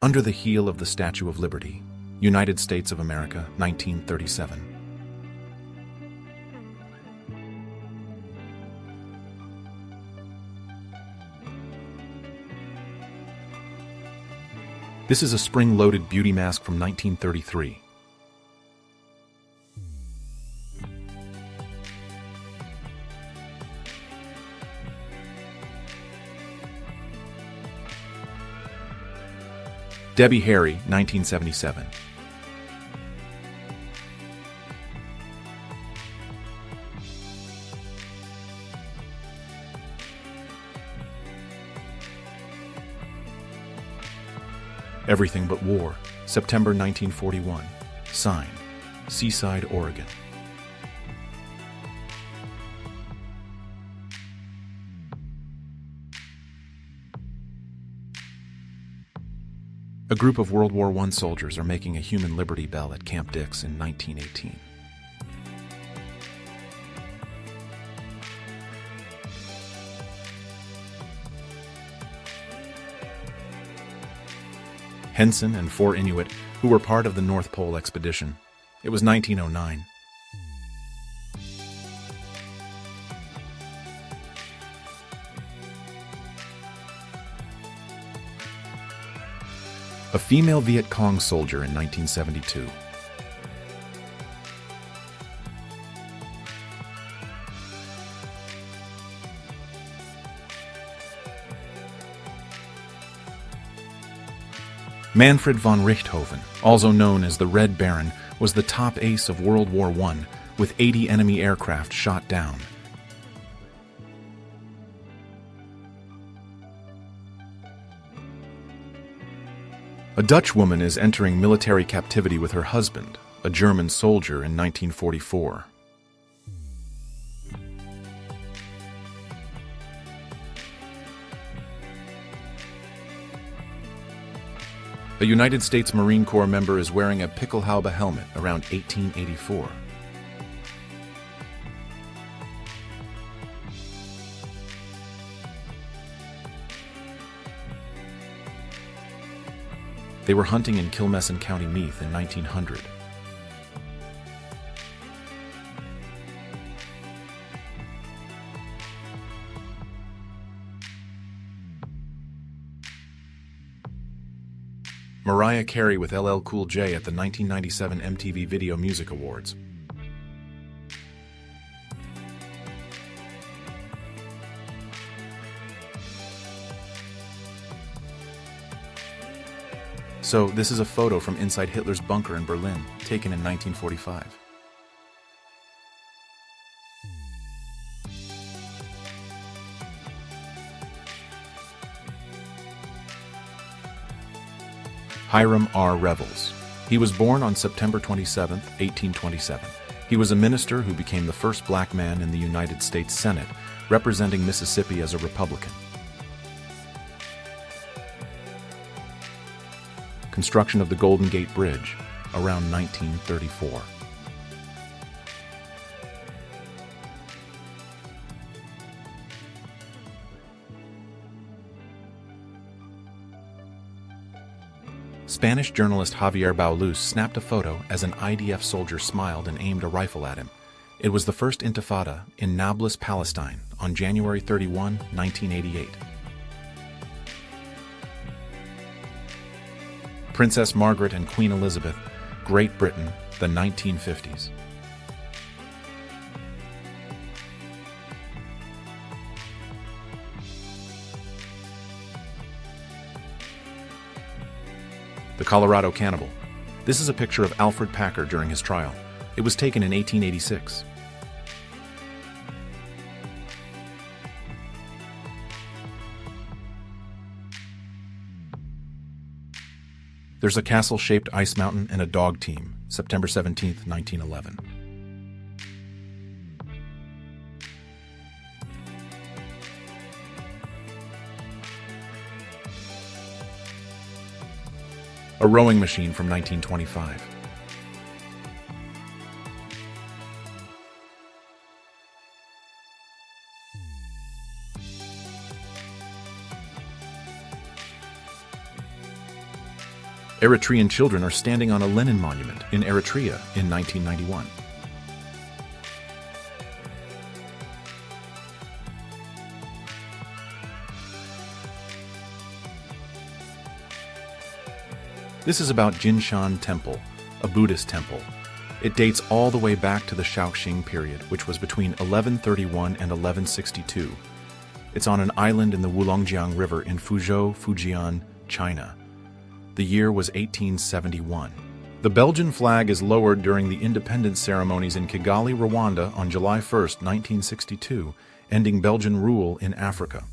Under the Heel of the Statue of Liberty, United States of America, 1937. This is a spring-loaded beauty mask from 1933. Debbie Harry, 1977. Everything But War, September 1941. Sign, Seaside, Oregon. A group of World War I soldiers are making a human Liberty Bell at Camp Dix in 1918. Henson and 4 Inuit, who were part of the North Pole expedition. It was 1909. A female Viet Cong soldier in 1972. Manfred von Richthofen, also known as the Red Baron, was the top ace of World War I, with 80 enemy aircraft shot down. A Dutch woman is entering military captivity with her husband, a German soldier, in 1944. A United States Marine Corps member is wearing a Pickelhaube helmet around 1884. They were hunting in Kilmessan County, Meath in 1900. Mariah Carey with LL Cool J at the 1997 MTV Video Music Awards. So, this is a photo from inside Hitler's bunker in Berlin, taken in 1945. Hiram R. Revels. He was born on September 27, 1827. He was a minister who became the first black man in the United States Senate, representing Mississippi as a Republican. Construction of the Golden Gate Bridge, around 1934. Spanish journalist Javier Baulus snapped a photo as an IDF soldier smiled and aimed a rifle at him. It was the first intifada in Nablus, Palestine, on January 31, 1988. Princess Margaret and Queen Elizabeth, Great Britain, the 1950s. The Colorado Cannibal. This is a picture of Alfred Packer during his trial. It was taken in 1886. There's a castle-shaped ice mountain and a dog team, September 17, 1911. A rowing machine from 1925. Eritrean children are standing on a Lenin monument in Eritrea in 1991. This is about Jinshan Temple, a Buddhist temple. It dates all the way back to the Shaoxing period, which was between 1131 and 1162. It's on an island in the Wulongjiang River in Fuzhou, Fujian, China. The year was 1871. The Belgian flag is lowered during the independence ceremonies in Kigali, Rwanda on July 1, 1962, ending Belgian rule in Africa.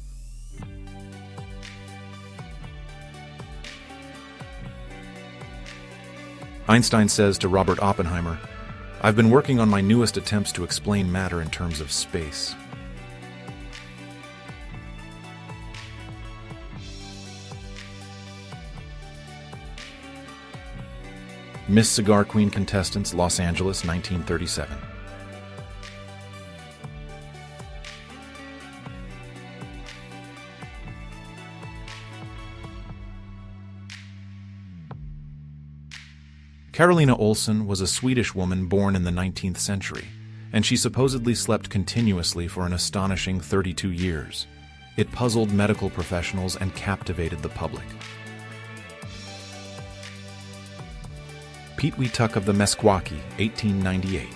Einstein says to Robert Oppenheimer, "I've been working on my newest attempts to explain matter in terms of space." Miss Cigar Queen contestants, Los Angeles, 1937. Carolina Olsen was a Swedish woman born in the 19th century, and she supposedly slept continuously for an astonishing 32 years. It puzzled medical professionals and captivated the public. Pete Wetuck of the Meskwaki, 1898.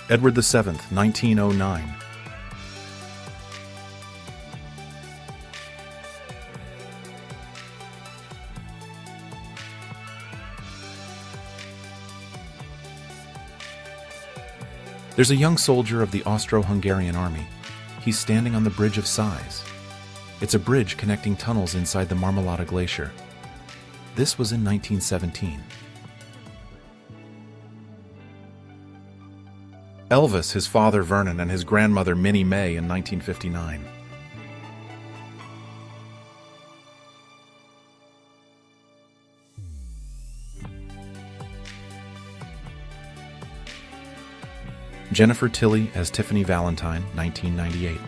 Edward VII, 1909. There's a young soldier of the Austro-Hungarian army. He's standing on the Bridge of Sighs. It's a bridge connecting tunnels inside the Marmolada Glacier. This was in 1917. Elvis, his father Vernon, and his grandmother Minnie May in 1959. Jennifer Tilly as Tiffany Valentine, 1998.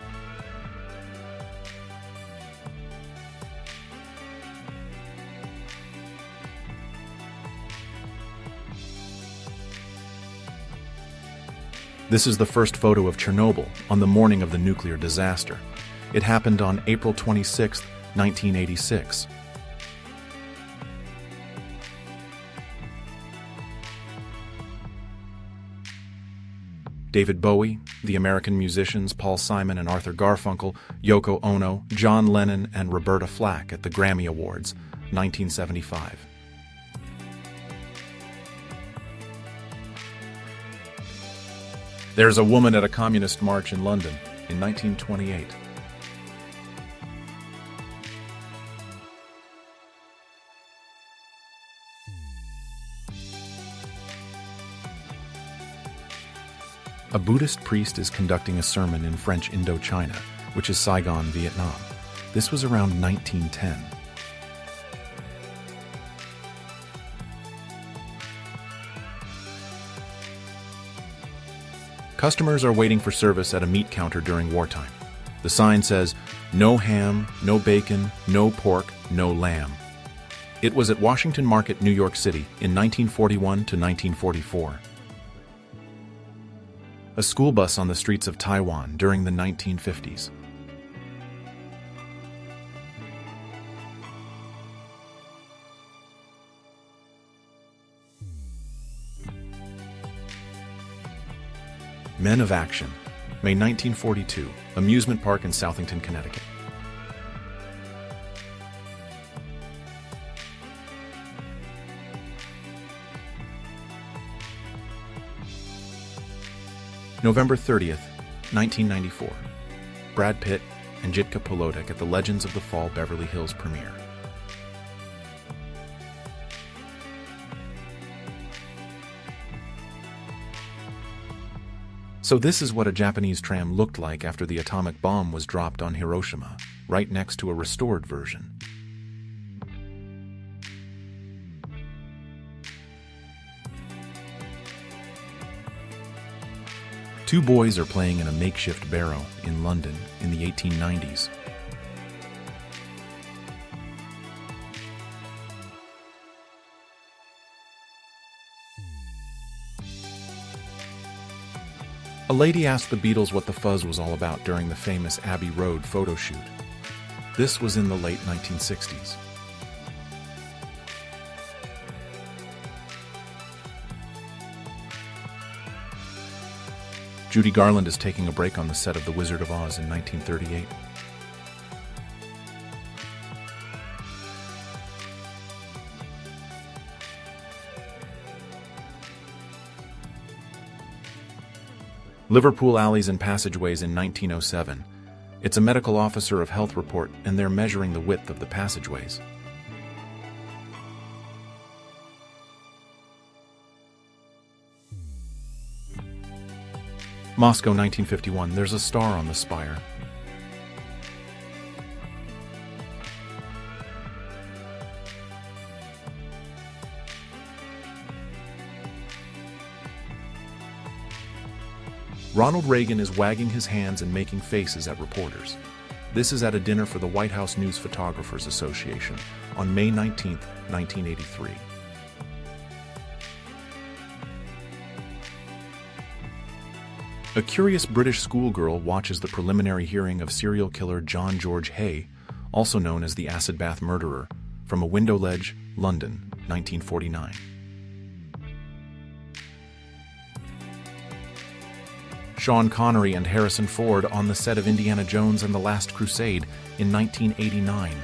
This is the first photo of Chernobyl on the morning of the nuclear disaster. It happened on April 26, 1986. David Bowie, the American musicians Paul Simon and Arthur Garfunkel, Yoko Ono, John Lennon, and Roberta Flack at the Grammy Awards, 1975. There's a woman at a communist march in London in 1928. A Buddhist priest is conducting a sermon in French Indochina, which is Saigon, Vietnam. This was around 1910. Customers are waiting for service at a meat counter during wartime. The sign says, "No ham, no bacon, no pork, no lamb." It was at Washington Market, New York City in 1941 to 1944. A school bus on the streets of Taiwan during the 1950s. Men of Action, May 1942, Amusement Park in Southington, Connecticut. November 30th, 1994, Brad Pitt and Jitka Polodek at the Legends of the Fall Beverly Hills premiere. So this is what a Japanese tram looked like after the atomic bomb was dropped on Hiroshima, right next to a restored version. Two boys are playing in a makeshift barrow in London in the 1890s. A lady asked the Beatles what the fuzz was all about during the famous Abbey Road photo shoot. This was in the late 1960s. Judy Garland is taking a break on the set of The Wizard of Oz in 1938. Liverpool Alleys and Passageways in 1907. It's a medical officer of health report, and they're measuring the width of the passageways. Moscow, 1951. There's a star on the spire. Ronald Reagan is wagging his hands and making faces at reporters. This is at a dinner for the White House News Photographers Association on May 19, 1983. A curious British schoolgirl watches the preliminary hearing of serial killer John George Hay, also known as the acid bath murderer, from a window ledge, London, 1949. Sean Connery and Harrison Ford on the set of Indiana Jones and the Last Crusade in 1989.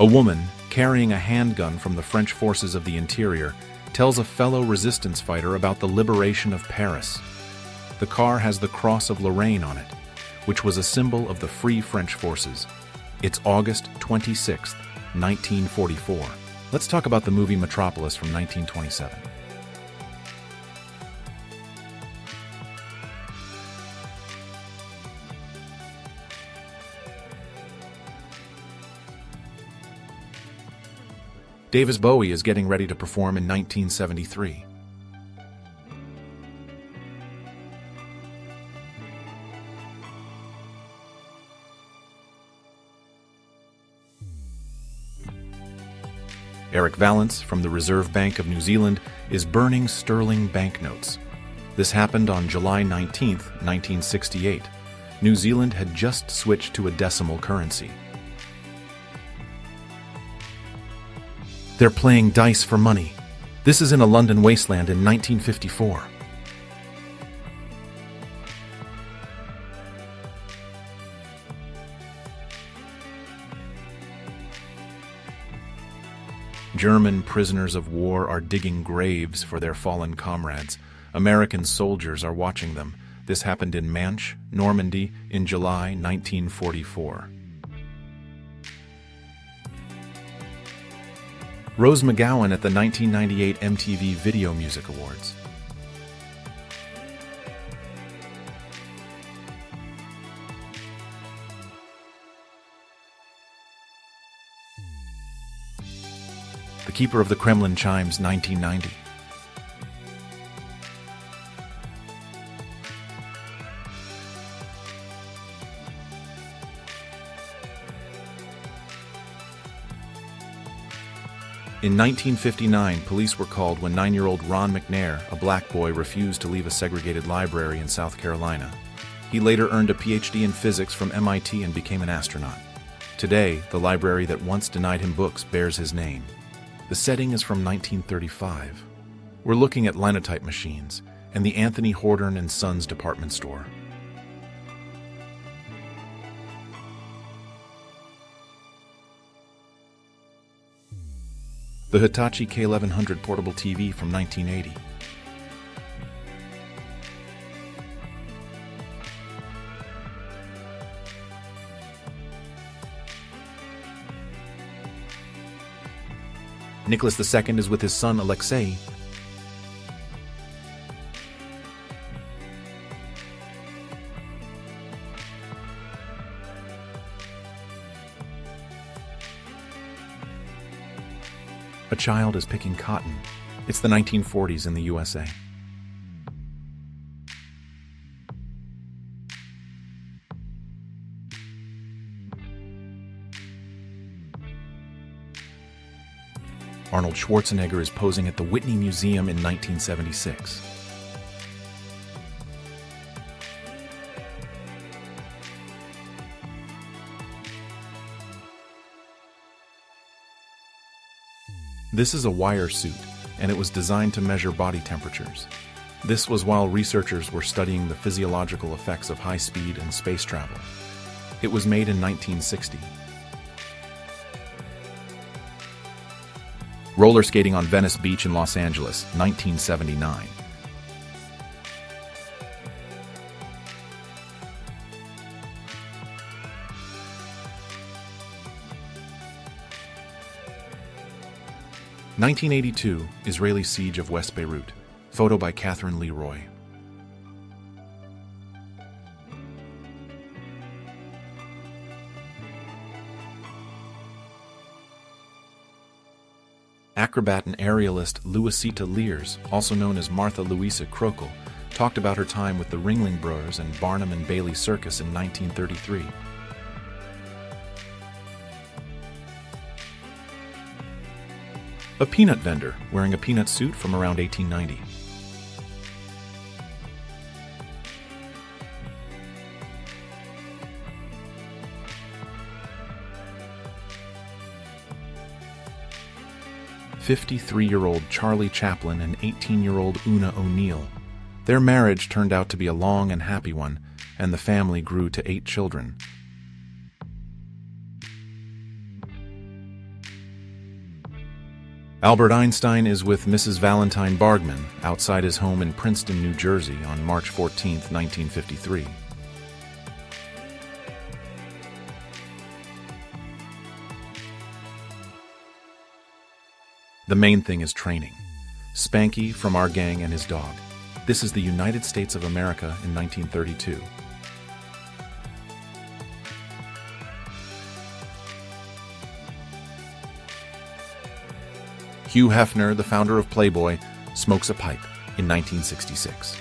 A woman, carrying a handgun from the French forces of the interior, tells a fellow resistance fighter about the liberation of Paris. The car has the Cross of Lorraine on it, which was a symbol of the Free French forces. It's August 26th, 1944. Let's talk about the movie Metropolis from 1927. Davis Bowie is getting ready to perform in 1973. Eric Valance from the Reserve Bank of New Zealand is burning sterling banknotes. This happened on July 19, 1968. New Zealand had just switched to a decimal currency. They're playing dice for money. This is in a London wasteland in 1954. German prisoners of war are digging graves for their fallen comrades. American soldiers are watching them. This happened in Manche, Normandy, in July 1944. Rose McGowan at the 1998 MTV Video Music Awards. The Keeper of the Kremlin chimes, 1990. In 1959, police were called when 9-year-old Ron McNair, a black boy, refused to leave a segregated library in South Carolina. He later earned a PhD in physics from MIT and became an astronaut. Today, the library that once denied him books bears his name. The setting is from 1935. We're looking at linotype machines and the Anthony Hordern and Sons department store. The Hitachi K1100 portable TV from 1980. Nicholas II is with his son Alexei. A child is picking cotton. It's the 1940s in the USA. Arnold Schwarzenegger is posing at the Whitney Museum in 1976. This is a wire suit, and it was designed to measure body temperatures. This was while researchers were studying the physiological effects of high speed and space travel. It was made in 1960. Roller skating on Venice Beach in Los Angeles, 1979. (1982) Israeli siege of West Beirut. Photo by Catherine Leroy. Acrobat and aerialist Louisita Lears, also known as Martha Louisa Krokel, talked about her time with the Ringling Brothers and Barnum and Bailey Circus in 1933. A peanut vendor wearing a peanut suit from around 1890. "53-year-old Charlie Chaplin and 18-year-old Una O'Neill. Their marriage turned out to be a long and happy one, and the family grew to 8 children. Albert Einstein is with Mrs. Valentine Bargman outside his home in Princeton, New Jersey on March 14, 1953. The main thing is training. Spanky from our gang and his dog. This is the United States of America in 1932. Hugh Hefner, the founder of Playboy, smokes a pipe in 1966.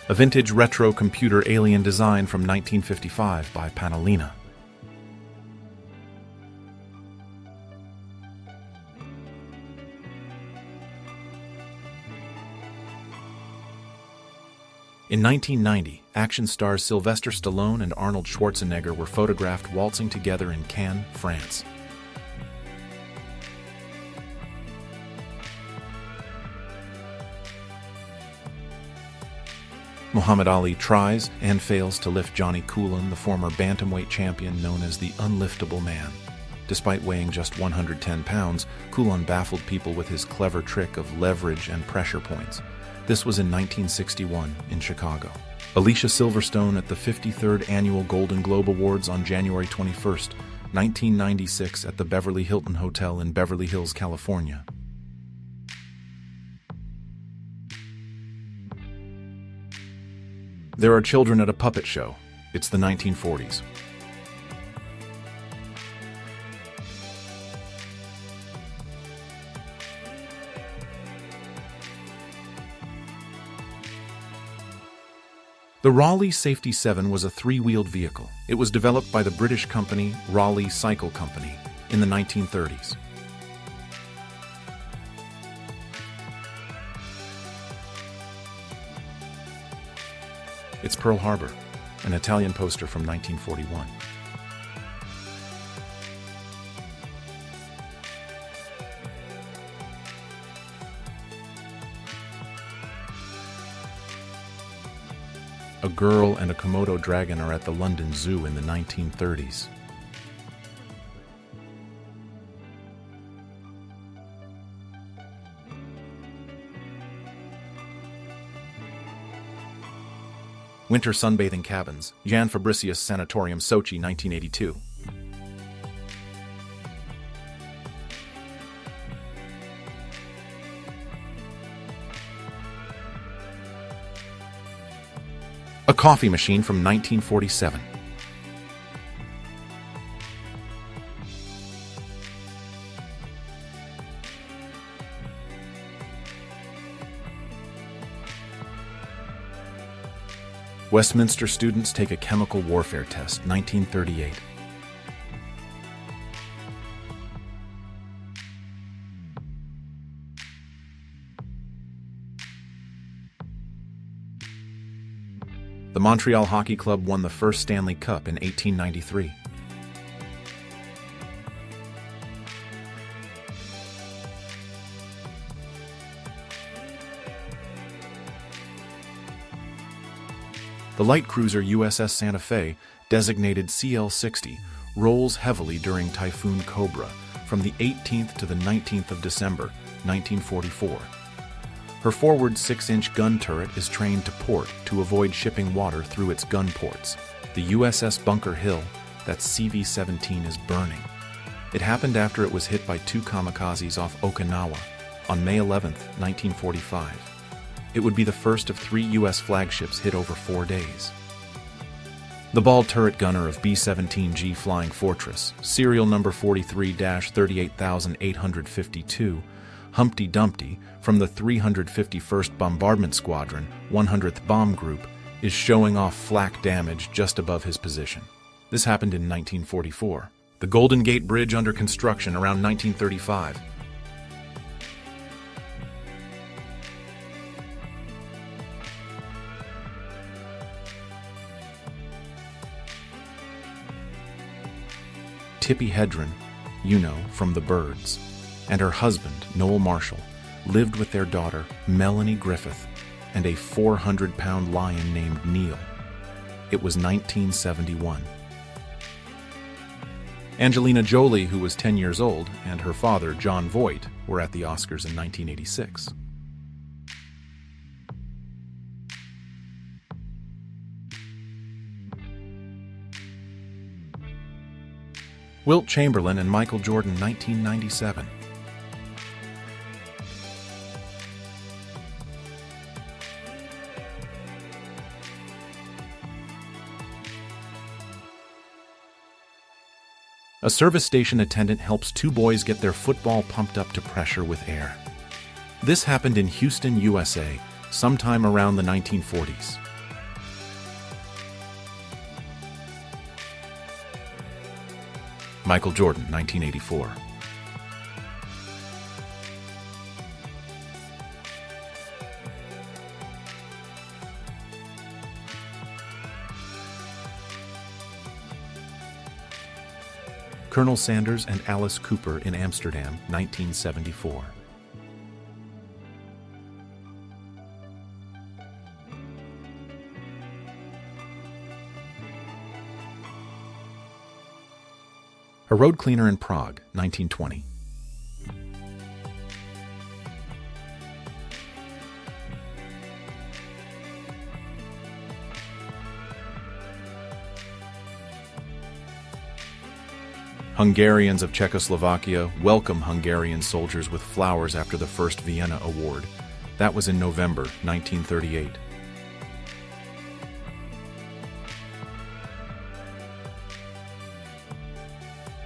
A vintage retro computer alien design from 1955 by Panalina. In 1990, action stars Sylvester Stallone and Arnold Schwarzenegger were photographed waltzing together in Cannes, France. Muhammad Ali tries and fails to lift Johnny Coulon, the former bantamweight champion known as the Unliftable Man. Despite weighing just 110 pounds, Coulon baffled people with his clever trick of leverage and pressure points. This was in 1961 in Chicago. Alicia Silverstone at the 53rd Annual Golden Globe Awards on January 21, 1996 at the Beverly Hilton Hotel in Beverly Hills, California. There are children at a puppet show. It's the 1940s. The Raleigh Safety 7 was a 3-wheeled vehicle. It was developed by the British company Raleigh Cycle Company in the 1930s. It's Pearl Harbor, an Italian poster from 1941. A girl and a Komodo dragon are at the London Zoo in the 1930s. Winter sunbathing cabins, Jan Fabricius Sanatorium, Sochi, 1982. coffee machine from 1947. Westminster students take a chemical warfare test, 1938. The Montreal Hockey Club won the first Stanley Cup in 1893. The light cruiser USS Santa Fe, designated CL-60, rolls heavily during Typhoon Cobra from the 18th to the 19th of December, 1944. Her forward 6-inch gun turret is trained to port to avoid shipping water through its gun ports. The USS Bunker Hill, that's CV-17, is burning. It happened after it was hit by 2 kamikazes off Okinawa on May 11, 1945. It would be the first of 3 U.S. flagships hit over 4 days. The ball turret gunner of B-17G Flying Fortress, serial number 43-38852, Humpty Dumpty, from the 351st Bombardment Squadron, 100th Bomb Group, is showing off flak damage just above his position. This happened in 1944. The Golden Gate Bridge under construction around 1935. Tippi Hedren, you know, from The Birds, and her husband, Noel Marshall, lived with their daughter, Melanie Griffith, and a 400-pound lion named Neil. It was 1971. Angelina Jolie, who was 10 years old, and her father, John Voight, were at the Oscars in 1986. Wilt Chamberlain and Michael Jordan, 1997. A service station attendant helps 2 boys get their football pumped up to pressure with air. This happened in Houston, USA, sometime around the 1940s. Michael Jordan, 1984. Colonel Sanders and Alice Cooper in Amsterdam, 1974. A road cleaner in Prague, 1920. Hungarians of Czechoslovakia welcome Hungarian soldiers with flowers after the first Vienna Award. That was in November 1938.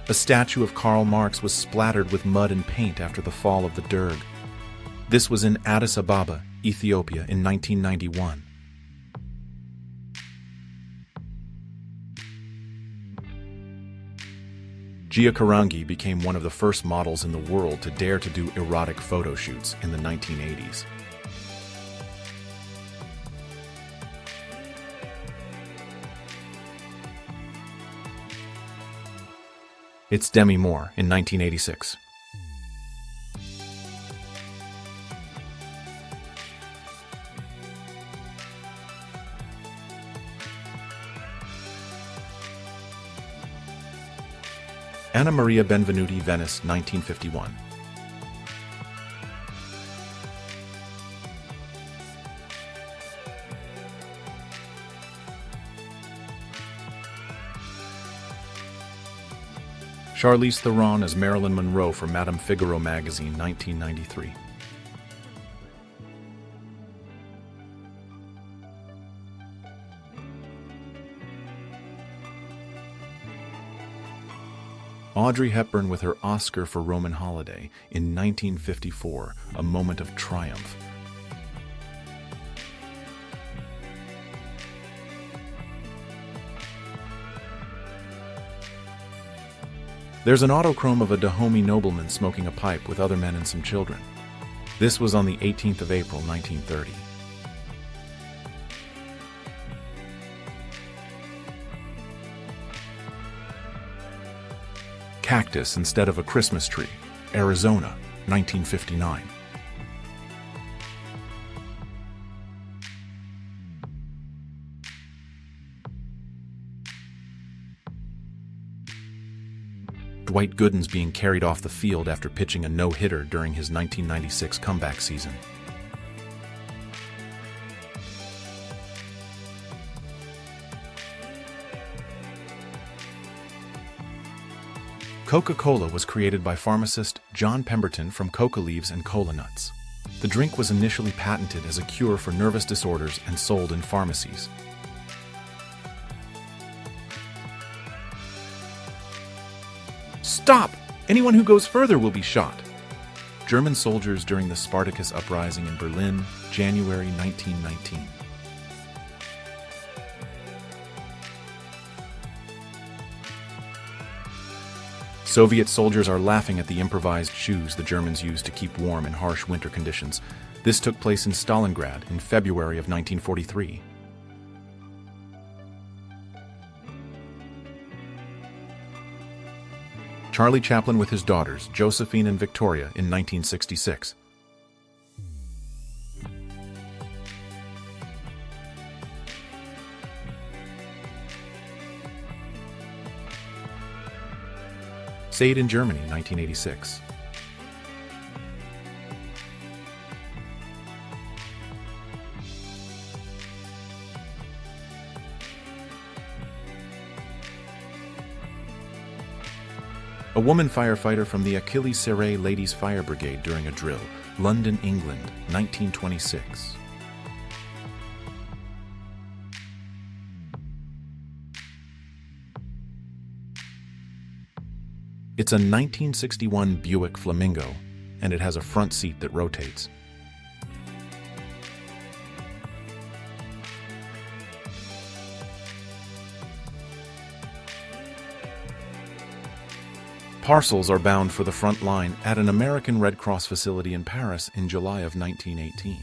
A statue of Karl Marx was splattered with mud and paint after the fall of the Derg. This was in Addis Ababa, Ethiopia, in 1991. Gia Karangi became one of the first models in the world to dare to do erotic photo shoots in the 1980s. It's Demi Moore in 1986. Anna Maria Benvenuti, Venice, 1951. Charlize Theron as Marilyn Monroe for Madame Figaro magazine, 1993. Audrey Hepburn with her Oscar for Roman Holiday in 1954, a moment of triumph. There's an autochrome of a Dahomey nobleman smoking a pipe with other men and some children. This was on the 18th of April, 1930. Cactus instead of a Christmas tree, Arizona, 1959. Dwight Gooden's being carried off the field after pitching a no-hitter during his 1996 comeback season. Coca-Cola was created by pharmacist John Pemberton from coca leaves and cola nuts. The drink was initially patented as a cure for nervous disorders and sold in pharmacies. Stop! Anyone who goes further will be shot. German soldiers during the Spartacus uprising in Berlin, January 1919. Soviet soldiers are laughing at the improvised shoes the Germans used to keep warm in harsh winter conditions. This took place in Stalingrad in February of 1943. Charlie Chaplin with his daughters, Josephine and Victoria, in 1966. Sade in Germany, 1986. A woman firefighter from the Achilles Serre Ladies Fire Brigade during a drill, London, England, 1926. It's a 1961 Buick Flamingo, and it has a front seat that rotates. Parcels are bound for the front line at an American Red Cross facility in Paris in July of 1918.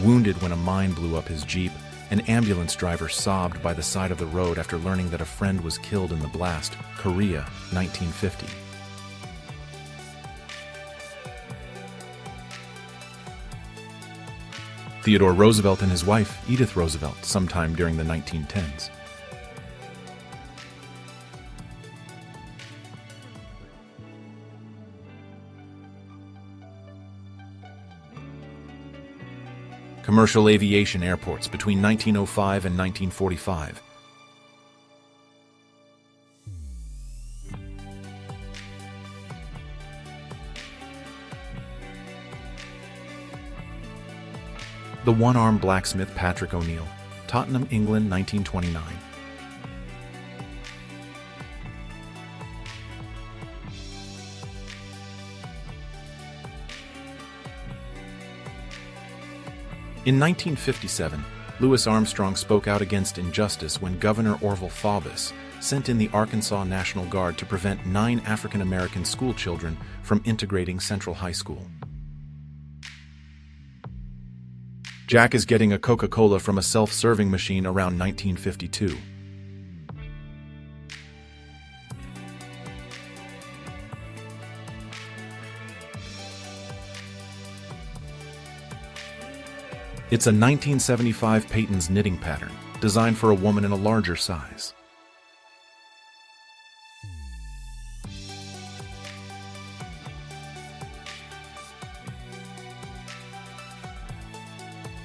Wounded when a mine blew up his Jeep, an ambulance driver sobbed by the side of the road after learning that a friend was killed in the blast, Korea, 1950. Theodore Roosevelt and his wife, Edith Roosevelt, sometime during the 1910s. Commercial aviation airports between 1905 and 1945. The one-armed blacksmith Patrick O'Neill, Tottenham, England, 1929. In 1957, Louis Armstrong spoke out against injustice when Governor Orville Faubus sent in the Arkansas National Guard to prevent 9 African-American school children from integrating Central High School. Jack is getting a Coca-Cola from a self-serving machine around 1952. It's a 1975 Peyton's knitting pattern, designed for a woman in a larger size.